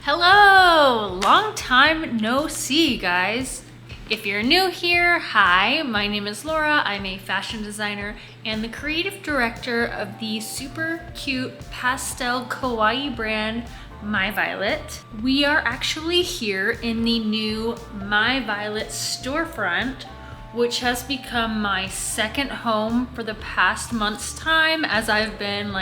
Hello! Long time no see, guys. If you're new here, hi, my name is Laura. I'm a fashion designer and the creative director of the super cute pastel kawaii brand, My Violet. We are actually here in the new My Violet storefront, which has become my second home for the past month's time as I've been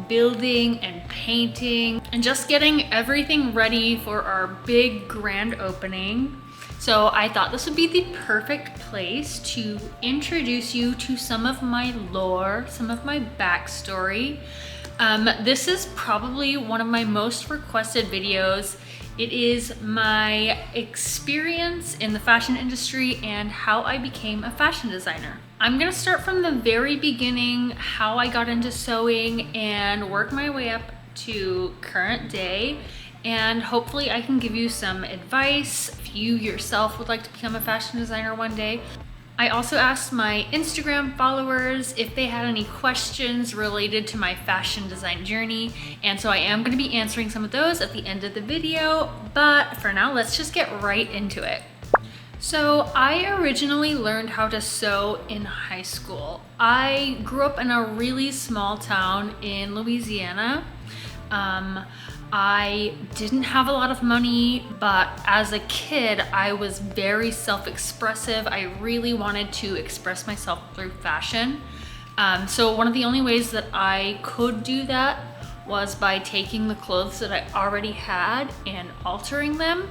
building and painting and just getting everything ready for our big grand opening. So I thought this would be the perfect place to introduce you to some of my lore, some of my backstory. This is probably one of my most requested videos. It is my experience in the fashion industry and how I became a fashion designer. I'm gonna start from the very beginning, how I got into sewing and work my way up to current day. And hopefully I can give you some advice if you yourself would like to become a fashion designer one day. I also asked my Instagram followers if they had any questions related to my fashion design journey, and so I am going to be answering some of those at the end of the video, but for now let's just get right into it. So I originally learned how to sew in high school. I grew up in a really small town in Louisiana. I didn't have a lot of money, but as a kid, I was very self-expressive. I really wanted to express myself through fashion. So one of the only ways that I could do that was by taking the clothes that I already had and altering them.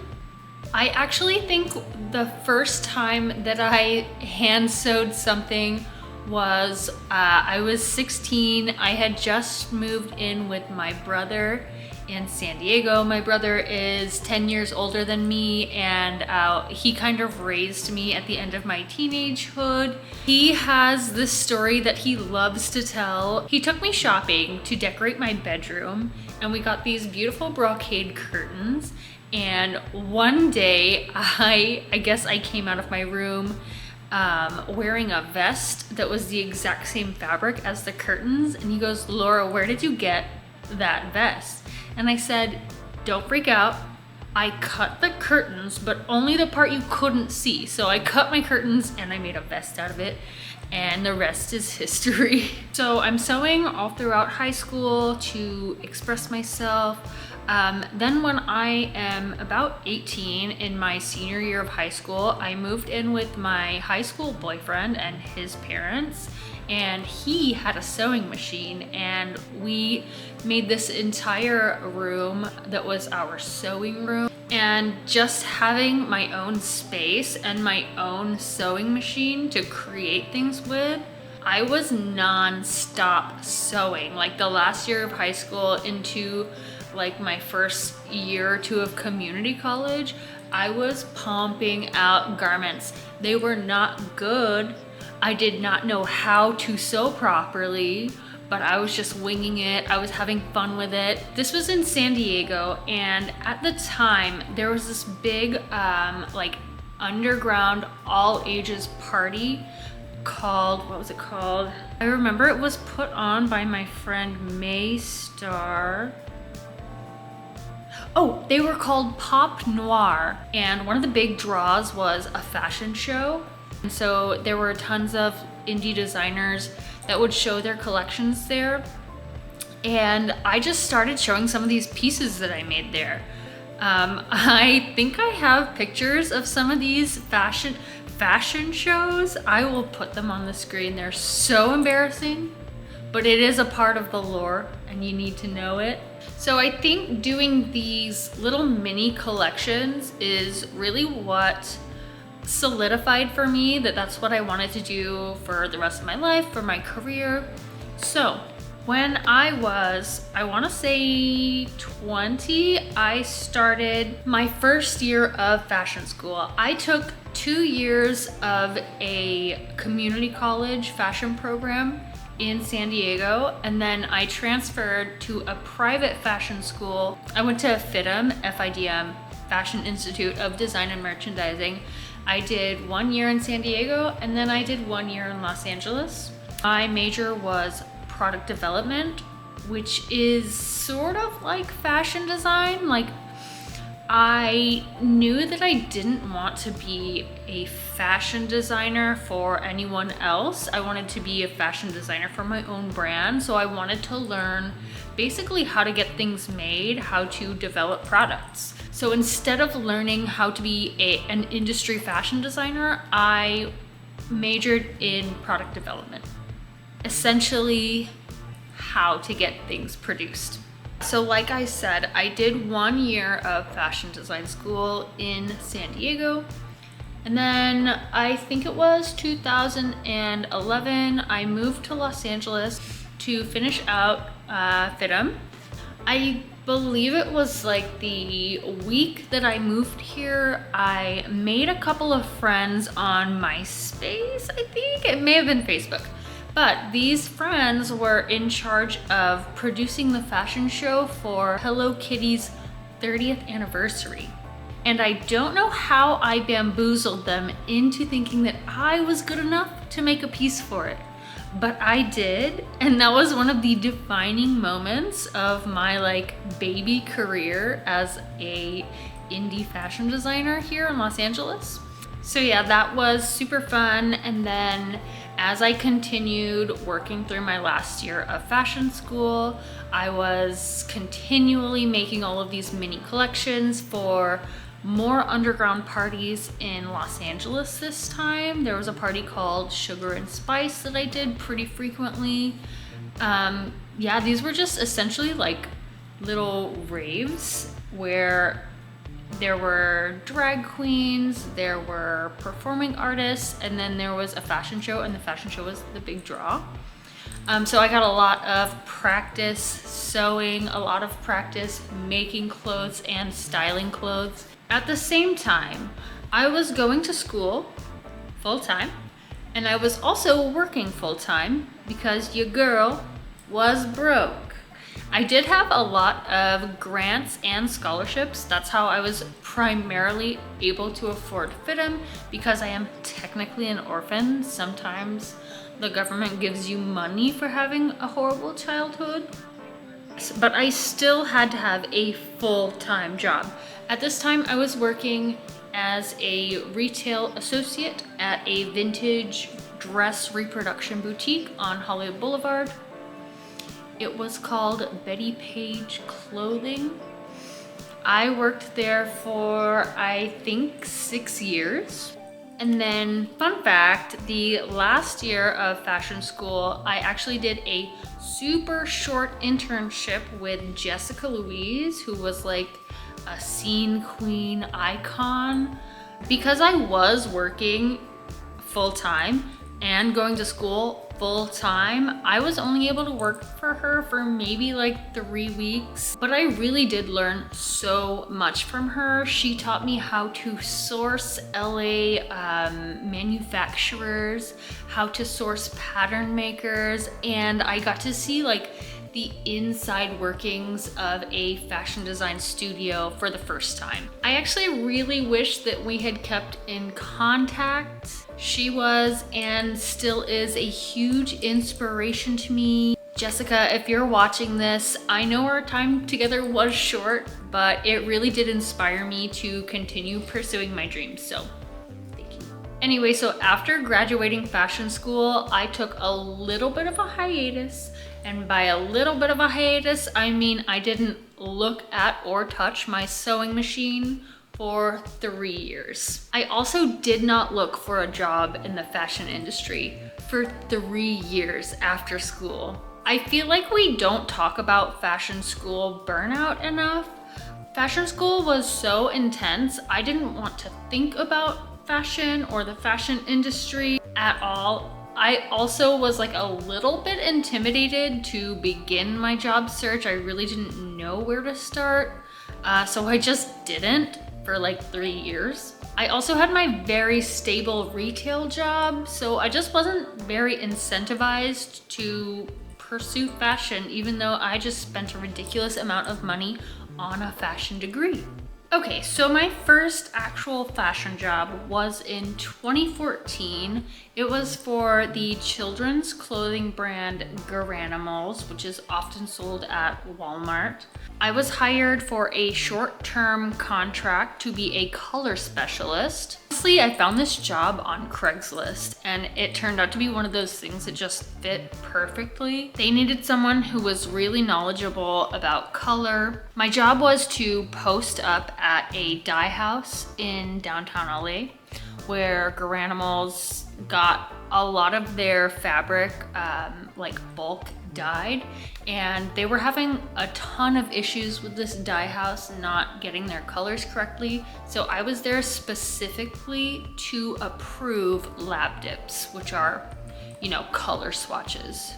I actually think the first time that I hand sewed something was I was 16. I had just moved in with my brother in San Diego. My brother is 10 years older than me, and he kind of raised me at the end of my teenagehood. He has this story that he loves to tell. He took me shopping to decorate my bedroom, and we got these beautiful brocade curtains. And one day, I guess I came out of my room wearing a vest that was the exact same fabric as the curtains. And he goes, "Laura, where did you get that vest?" And I said, "Don't freak out. I cut the curtains, but only the part you couldn't see. So I cut my curtains and I made a vest out of it, and the rest is history." So I'm sewing all throughout high school to express myself. Then when I am about 18, in my senior year of high school, I moved in with my high school boyfriend and his parents, and he had a sewing machine, and we made this entire room that was our sewing room. And just having my own space and my own sewing machine to create things with, I was non-stop sewing. Like the last year of high school into my first year or two of community college, I was pumping out garments. They were not good. I did not know how to sew properly, but I was just winging it. I was having fun with it. This was in San Diego, and at the time there was this big underground all ages party called, what was it called? I remember it was put on by my friend May Star. Oh, they were called Pop Noir, and one of the big draws was a fashion show. And so there were tons of indie designers that would show their collections there. And I just started showing some of these pieces that I made there. I think I have pictures of some of these fashion shows. I will put them on the screen. They're so embarrassing, but it is a part of the lore and you need to know it. So I think doing these little mini collections is really what solidified for me that that's what I wanted to do for the rest of my life, for my career. So when I was, I want to say 20, I started my first year of fashion school. I took 2 years of a community college fashion program in San Diego, and then I transferred to a private fashion school. I went to FIDM, Fashion Institute of Design and Merchandising. I did 1 year in San Diego, and then I did 1 year in Los Angeles. My major was product development, which is sort of like fashion design. I knew that I didn't want to be a fashion designer for anyone else. I wanted to be a fashion designer for my own brand. So I wanted to learn basically how to get things made, how to develop products. So instead of learning how to be an industry fashion designer, I majored in product development. Essentially, how to get things produced. So like I said, I did 1 year of fashion design school in San Diego. And then I think it was 2011, I moved to Los Angeles to finish out FITM. I believe it was like the week that I moved here, I made a couple of friends on MySpace, I think. It may have been Facebook. But these friends were in charge of producing the fashion show for Hello Kitty's 30th anniversary. And I don't know how I bamboozled them into thinking that I was good enough to make a piece for it. But I did, and that was one of the defining moments of my like baby career as a indie fashion designer here in Los Angeles. So yeah, that was super fun. And then as I continued working through my last year of fashion school, I was continually making all of these mini collections for more underground parties in Los Angeles this time. There was a party called Sugar and Spice that I did pretty frequently. Yeah, these were just essentially like little raves where there were drag queens, there were performing artists, and then there was a fashion show, and the fashion show was the big draw. So I got a lot of practice sewing, a lot of practice making clothes and styling clothes. At the same time, I was going to school full-time, and I was also working full-time because your girl was broke. I did have a lot of grants and scholarships. That's how I was primarily able to afford FITM, because I am technically an orphan. Sometimes the government gives you money for having a horrible childhood, but I still had to have a full-time job. At this time, I was working as a retail associate at a vintage dress reproduction boutique on Hollywood Boulevard. It was called Betty Page Clothing. I worked there for, I think, 6 years. And then, fun fact, the last year of fashion school, I actually did a super short internship with Jessica Louise, who was like a scene queen icon. Because I was working full-time and going to school full-time, I was only able to work for her for maybe like 3 weeks, but I really did learn so much from her. She taught me how to source LA manufacturers, how to source pattern makers, and I got to see like the inside workings of a fashion design studio for the first time. I actually really wish that we had kept in contact. She was and still is a huge inspiration to me. Jessica, if you're watching this, I know our time together was short, but it really did inspire me to continue pursuing my dreams, so thank you. Anyway, so after graduating fashion school, I took a little bit of a hiatus. And by a little bit of a hiatus, I mean I didn't look at or touch my sewing machine for 3 years. I also did not look for a job in the fashion industry for 3 years after school. I feel like we don't talk about fashion school burnout enough. Fashion school was so intense, I didn't want to think about fashion or the fashion industry at all. I also was like a little bit intimidated to begin my job search. I really didn't know where to start, so I just didn't for like 3 years. I also had my very stable retail job, so I just wasn't very incentivized to pursue fashion, even though I just spent a ridiculous amount of money on a fashion degree. Okay, so my first actual fashion job was in 2014. It was for the children's clothing brand Garanimals, which is often sold at Walmart. I was hired for a short-term contract to be a color specialist. Honestly, I found this job on Craigslist, and it turned out to be one of those things that just fit perfectly. They needed someone who was really knowledgeable about color. My job was to post up at a dye house in downtown LA, where Garanimals got a lot of their fabric like bulk dyed, and they were having a ton of issues with this dye house not getting their colors correctly. So I was there specifically to approve lab dips, which are, you know, color swatches.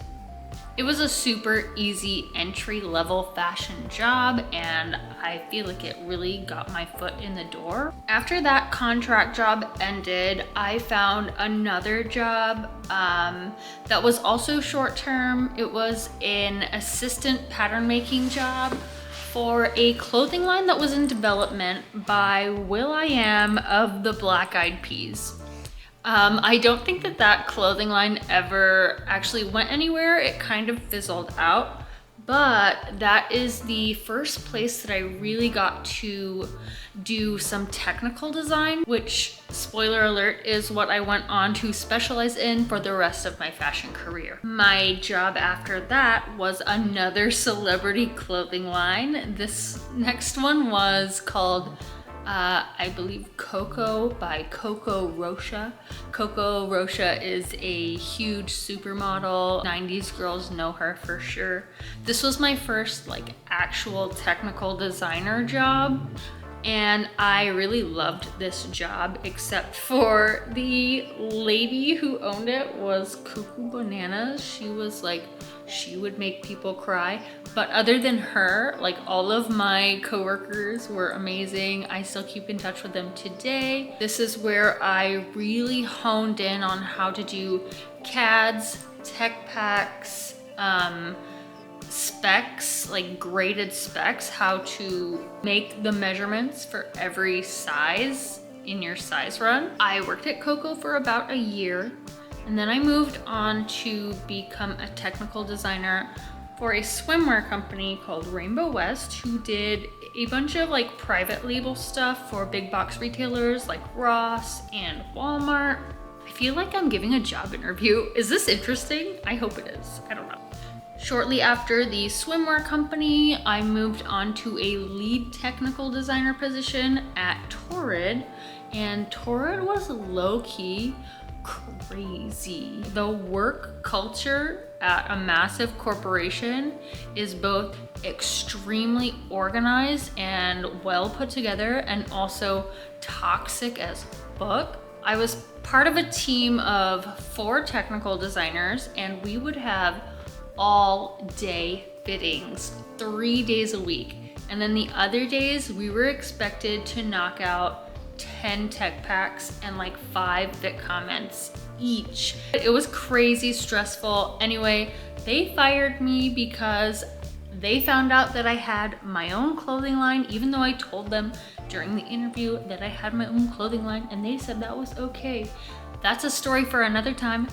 It was a super easy entry-level fashion job, and I feel like it really got my foot in the door. After that contract job ended, I found another job that was also short-term. It was an assistant pattern making job for a clothing line that was in development by will.i.am of the Black Eyed Peas. I don't think that clothing line ever actually went anywhere. It kind of fizzled out, but that is the first place that I really got to do some technical design, which, spoiler alert, is what I went on to specialize in for the rest of my fashion career. My job after that was another celebrity clothing line. This next one was called I believe Coco by Coco Rocha. Coco Rocha is a huge supermodel. 90s girls know her for sure. This was my first like actual technical designer job, and I really loved this job, except for the lady who owned it was cuckoo bananas. She was like, she would make people cry. But other than her, like, all of my coworkers were amazing. I still keep in touch with them today. This is where I really honed in on how to do CADs, tech packs, specs, like graded specs, how to make the measurements for every size in your size run. I worked at Coco for about a year, and then I moved on to become a technical designer for a swimwear company called Rainbow West, who did a bunch of like private label stuff for big box retailers like Ross and Walmart. I feel like I'm giving a job interview. Is this interesting? I hope it is. I don't know. Shortly after the swimwear company, I moved on to a lead technical designer position at Torrid, and Torrid was low-key crazy. The work culture at a massive corporation is both extremely organized and well put together, and also toxic as fuck. I was part of a team of 4 technical designers, and we would have all day fittings 3 days a week. And then the other days we were expected to knock out 10 tech packs and like 5 fit comments each. It was crazy stressful. Anyway, they fired me because they found out that I had my own clothing line, even though I told them during the interview that I had my own clothing line, and they said that was okay. That's a story for another time.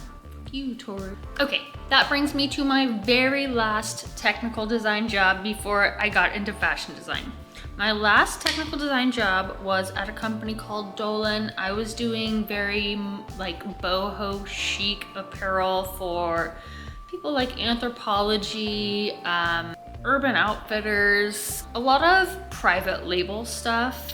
You, Torrid. Okay, that brings me to my very last technical design job before I got into fashion design. My last technical design job was at a company called Dolan. I was doing very like boho chic apparel for people like Anthropologie, Urban Outfitters, a lot of private label stuff.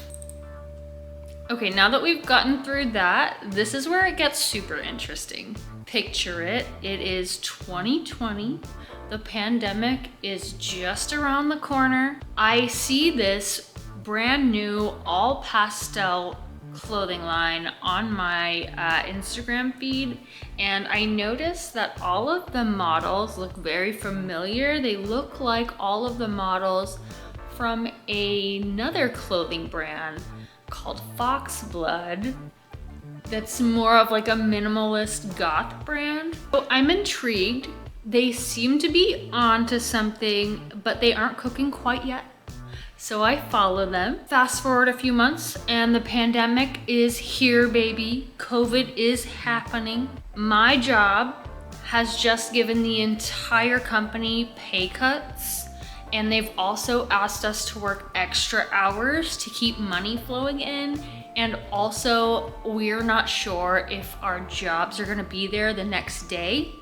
Okay, now that we've gotten through that, this is where it gets super interesting. Picture it, it is 2020. The pandemic is just around the corner. I see this brand new all pastel clothing line on my Instagram feed, and I noticed that all of the models look very familiar. They look like all of the models from another clothing brand called Foxblood. That's more of like a minimalist goth brand. So I'm intrigued. They seem to be onto something, but they aren't cooking quite yet. So I follow them. Fast forward a few months and the pandemic is here, baby. COVID is happening. My job has just given the entire company pay cuts, and they've also asked us to work extra hours to keep money flowing in. And also, we're not sure if our jobs are gonna be there the next day.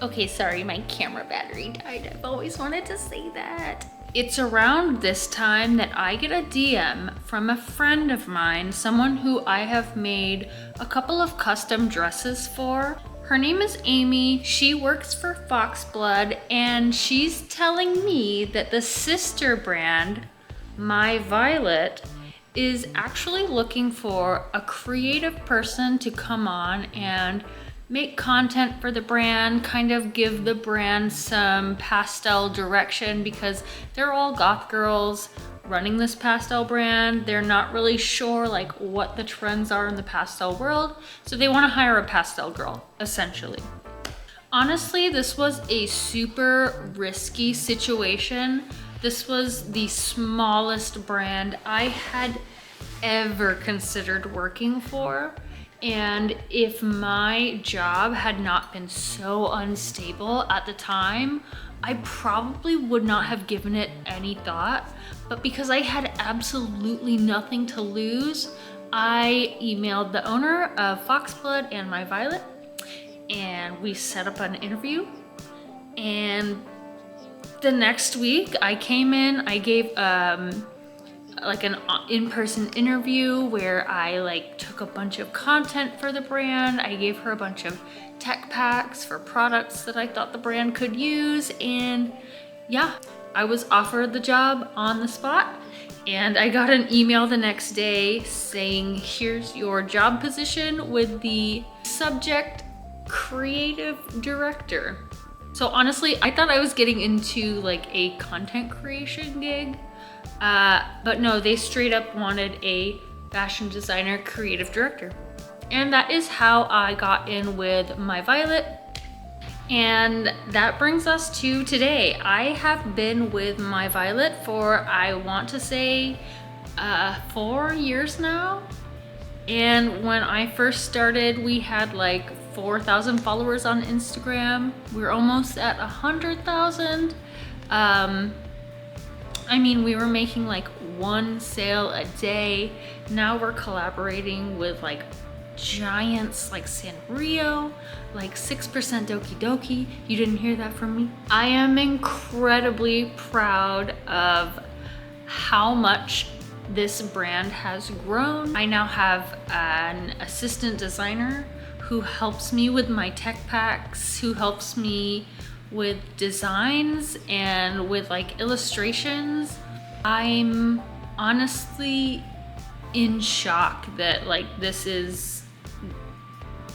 Okay, sorry, my camera battery died. I've always wanted to say that. It's around this time that I get a DM from a friend of mine, someone who I have made a couple of custom dresses for. Her name is Amy. She works for Foxblood, and she's telling me that the sister brand, My Violet, is actually looking for a creative person to come on and make content for the brand, kind of give the brand some pastel direction, because they're all goth girls running this pastel brand. They're not really sure like what the trends are in the pastel world, so they want to hire a pastel girl, essentially. Honestly, this was a super risky situation. This was the smallest brand I had ever considered working for. And if my job had not been so unstable at the time, I probably would not have given it any thought. But because I had absolutely nothing to lose, I emailed the owner of Foxblood and My Violet, and we set up an interview. And the next week I came in, I gave like an in-person interview where I like took a bunch of content for the brand. I gave her a bunch of tech packs for products that I thought the brand could use, and yeah, I was offered the job on the spot. And I got an email the next day saying, here's your job position with the subject creative director. So honestly, I thought I was getting into like a content creation gig. But no, they straight up wanted a fashion designer creative director. And that is how I got in with My Violet. And that brings us to today. I have been with My Violet for, I want to say, 4 years now. And when I first started, we had like 4,000 followers on Instagram. We're almost at 100,000. I mean, we were making like one sale a day. Now we're collaborating with like giants like Sanrio, like 6% Doki Doki. You didn't hear that from me. I am incredibly proud of how much this brand has grown. I now have an assistant designer who helps me with my tech packs, who helps me with designs and with like illustrations. I'm honestly in shock that like this is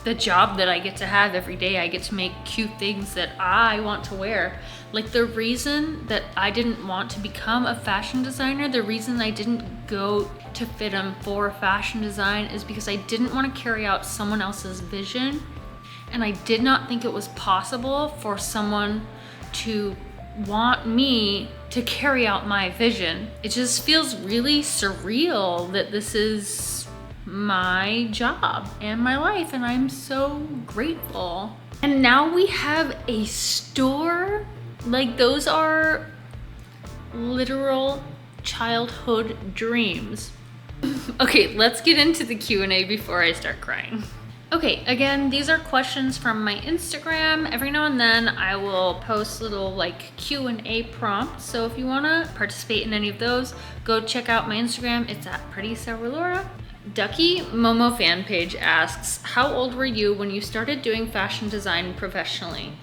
the job that I get to have every day. I get to make cute things that I want to wear. Like the reason that I didn't want to become a fashion designer, the reason I didn't go to FITM for fashion design is because I didn't want to carry out someone else's vision. And I did not think it was possible for someone to want me to carry out my vision. It just feels really surreal that this is my job and my life, and I'm so grateful. And now we have a store. Like, those are literal childhood dreams. Okay, let's get into the Q&A before I start crying. Okay, again, these are questions from my Instagram. Every now and then I will post little like Q&A prompts. So if you wanna participate in any of those, go check out my Instagram. It's at Pretty Sour Laura. Ducky Momo fan page asks, how old were you when you started doing fashion design professionally?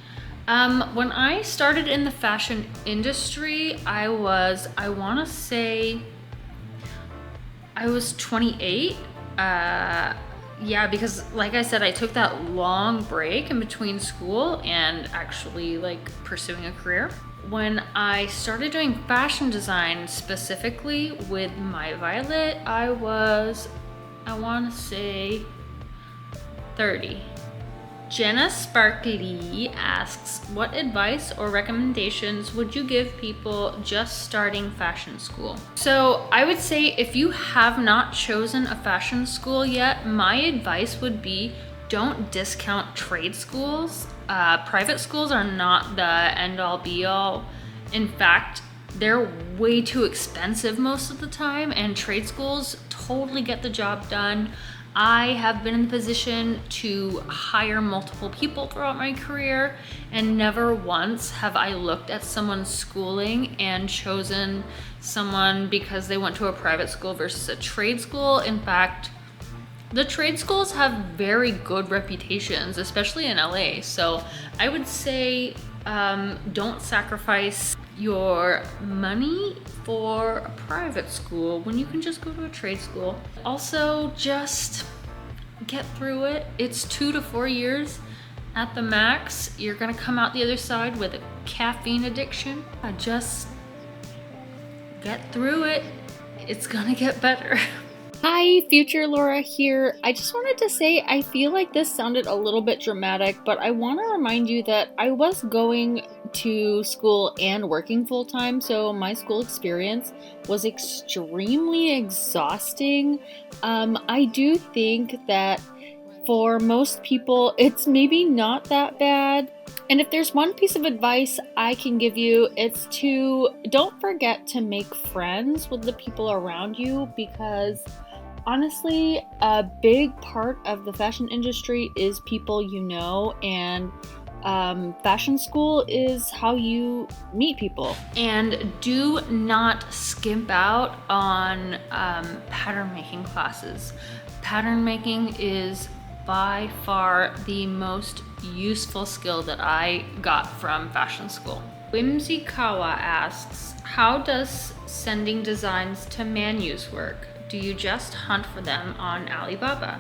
When I started in the fashion industry, I wanna say I was 28. Yeah, because like I said, I took that long break in between school and actually like pursuing a career. When I started doing fashion design specifically with My Violet, I want to say 30. Jenna Sparkly asks, what advice or recommendations would you give people just starting fashion school? So I would say if you have not chosen a fashion school yet, my advice would be don't discount trade schools. Private schools are not the end all be all. In fact, they're way too expensive most of the time, and trade schools totally get the job done. I have been in the position to hire multiple people throughout my career, and never once have I looked at someone's schooling and chosen someone because they went to a private school versus a trade school. In fact, the trade schools have very good reputations, especially in LA. So I would say don't sacrifice your money for a private school when you can just go to a trade school. Also, just get through it. It's 2 to 4 years at the max. You're gonna come out the other side with a caffeine addiction. Just get through it. It's gonna get better. Hi, future Laura here. I just wanted to say I feel like this sounded a little bit dramatic, but I want to remind you that I was going to school and working full-time, so my school experience was extremely exhausting. I do think that for most people, it's maybe not that bad. And if there's one piece of advice I can give you, it's to don't forget to make friends with the people around you, because honestly, a big part of the fashion industry is people you know, and fashion school is how you meet people. And do not skimp out on pattern making classes. Pattern making is by far the most useful skill that I got from fashion school. Whimsykawa asks, how does sending designs to Manus work? Do you just hunt for them on Alibaba?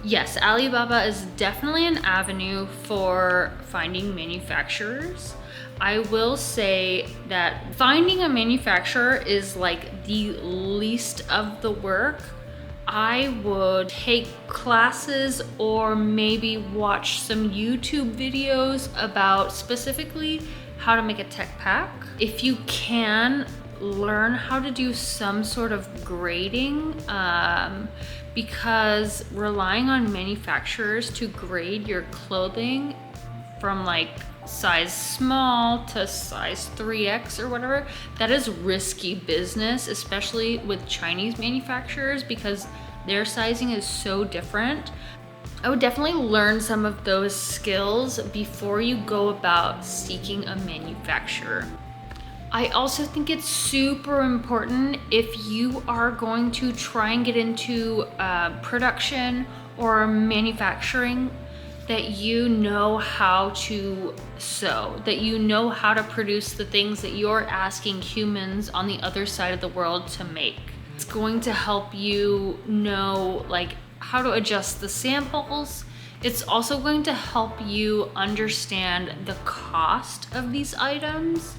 Yes, Alibaba is definitely an avenue for finding manufacturers. I will say that finding a manufacturer is like the least of the work. I would take classes or maybe watch some YouTube videos about specifically how to make a tech pack. If you can, learn how to do some sort of grading, because relying on manufacturers to grade your clothing from like size small to size 3X or whatever, that is risky business, especially with Chinese manufacturers, because their sizing is so different. I would definitely learn some of those skills before you go about seeking a manufacturer. I also think it's super important, if you are going to try and get into production or manufacturing, that you know how to sew, that you know how to produce the things that you're asking humans on the other side of the world to make. It's going to help you know like how to adjust the samples. It's also going to help you understand the cost of these items.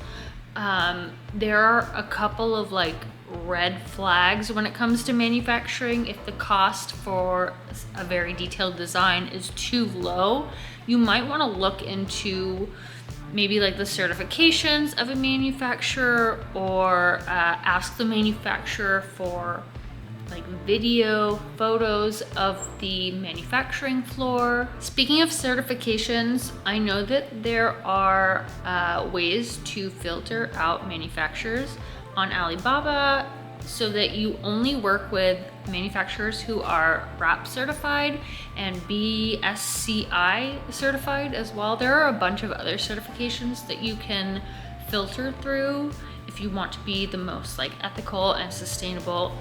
There are a couple of like red flags when it comes to manufacturing. If the cost for a very detailed design is too low, you might want to look into maybe like the certifications of a manufacturer, or ask the manufacturer for like video, photos of the manufacturing floor. Speaking of certifications, I know that there are ways to filter out manufacturers on Alibaba so that you only work with manufacturers who are RAP certified and BSCI certified as well. There are a bunch of other certifications that you can filter through if you want to be the most like ethical and sustainable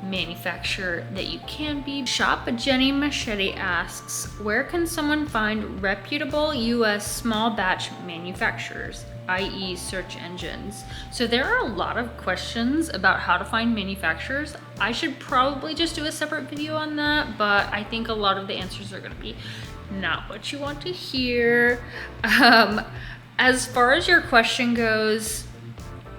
manufacturer that you can be. Shop Jenny Machete asks, where can someone find reputable US small batch manufacturers, i.e. search engines? So there are a lot of questions about how to find manufacturers. I should probably just do a separate video on that, but I think a lot of the answers are going to be not what you want to hear. As far as your question goes,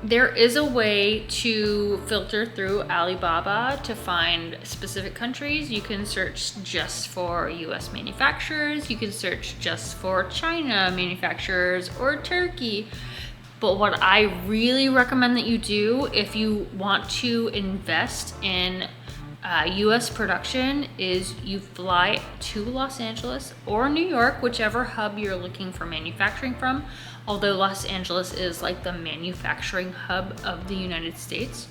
There is a way to filter through Alibaba to find specific countries. You can search just for US manufacturers. You can search just for China manufacturers or Turkey. But what I really recommend that you do if you want to invest in US production is you fly to Los Angeles or New York, whichever hub you're looking for manufacturing from. Although Los Angeles is like the manufacturing hub of the United States.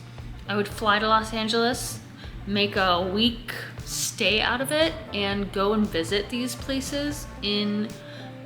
I would fly to Los Angeles, make a week stay out of it, and go and visit these places in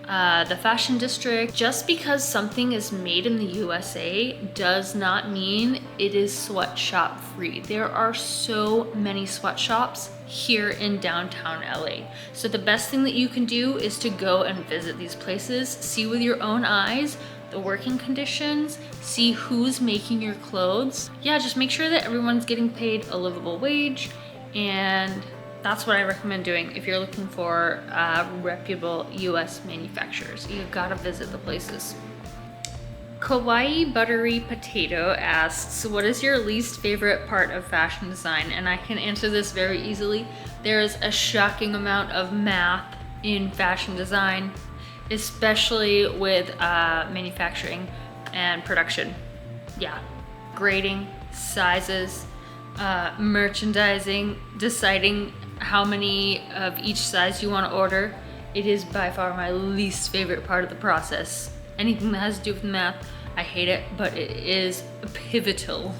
the fashion district. Just because something is made in the USA does not mean it is sweatshop free. There are so many sweatshops here in downtown LA. So the best thing that you can do is to go and visit these places, see with your own eyes the working conditions, see who's making your clothes. Yeah, just make sure that everyone's getting paid a livable wage, and that's what I recommend doing if you're looking for reputable US manufacturers. You gotta visit the places. Kawaii Buttery Potato asks, what is your least favorite part of fashion design? And I can answer this very easily. There's a shocking amount of math in fashion design, especially with manufacturing and production. Yeah, grading, sizes, merchandising, deciding how many of each size you want to order. It is by far my least favorite part of the process. Anything that has to do with math, I hate it, but it is pivotal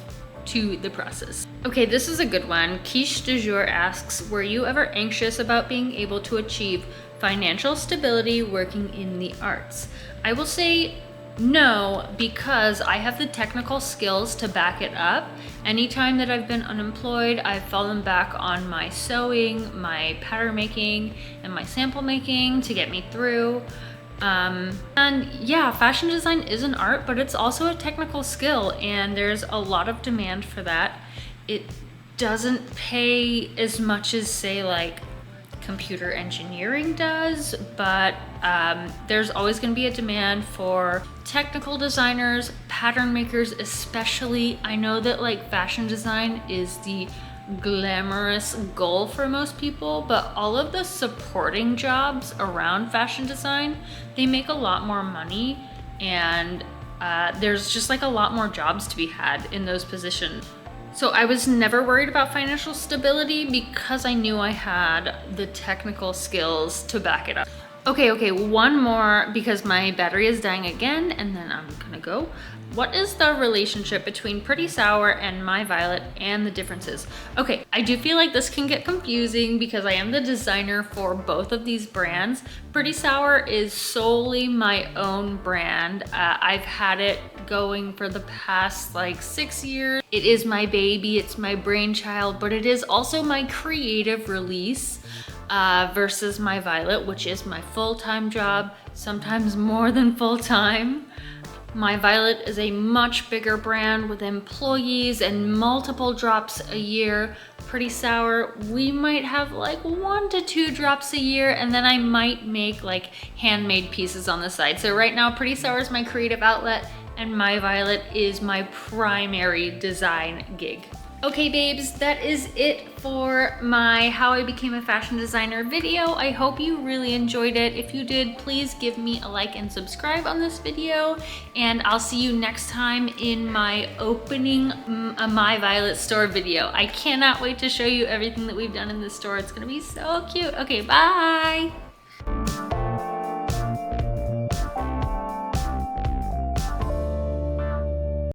to the process. Okay, this is a good one. Quiche du jour asks, were you ever anxious about being able to achieve financial stability working in the arts? I will say no, because I have the technical skills to back it up. Anytime that I've been unemployed, I've fallen back on my sewing, my pattern making, and my sample making to get me through. And yeah, fashion design is an art, but it's also a technical skill, and there's a lot of demand for that. It doesn't pay as much as, say, like computer engineering does, but there's always going to be a demand for technical designers, pattern makers especially. I know that like fashion design is the glamorous goal for most people, but all of the supporting jobs around fashion design, they make a lot more money, and there's just like a lot more jobs to be had in those positions. So I was never worried about financial stability because I knew I had the technical skills to back it up. Okay, one more because my battery is dying again, and then I'm gonna go. What is the relationship between Pretty Sour and My Violet and the differences? Okay, I do feel like this can get confusing because I am the designer for both of these brands. Pretty Sour is solely my own brand. I've had it going for the past like 6 years. It is my baby, it's my brainchild, but it is also my creative release. Versus My Violet, which is my full-time job, sometimes more than full-time. My Violet is a much bigger brand with employees and multiple drops a year. Pretty Sour, we might have like 1 to 2 drops a year, and then I might make like handmade pieces on the side. So right now, Pretty Sour is my creative outlet, and My Violet is my primary design gig. Okay babes, that is it for my How I Became a Fashion Designer video. I hope you really enjoyed it. If you did, please give me a like and subscribe on this video, and I'll see you next time in my opening a My Violet store video. I cannot wait to show you everything that we've done in this store. It's gonna be so cute. Okay, bye!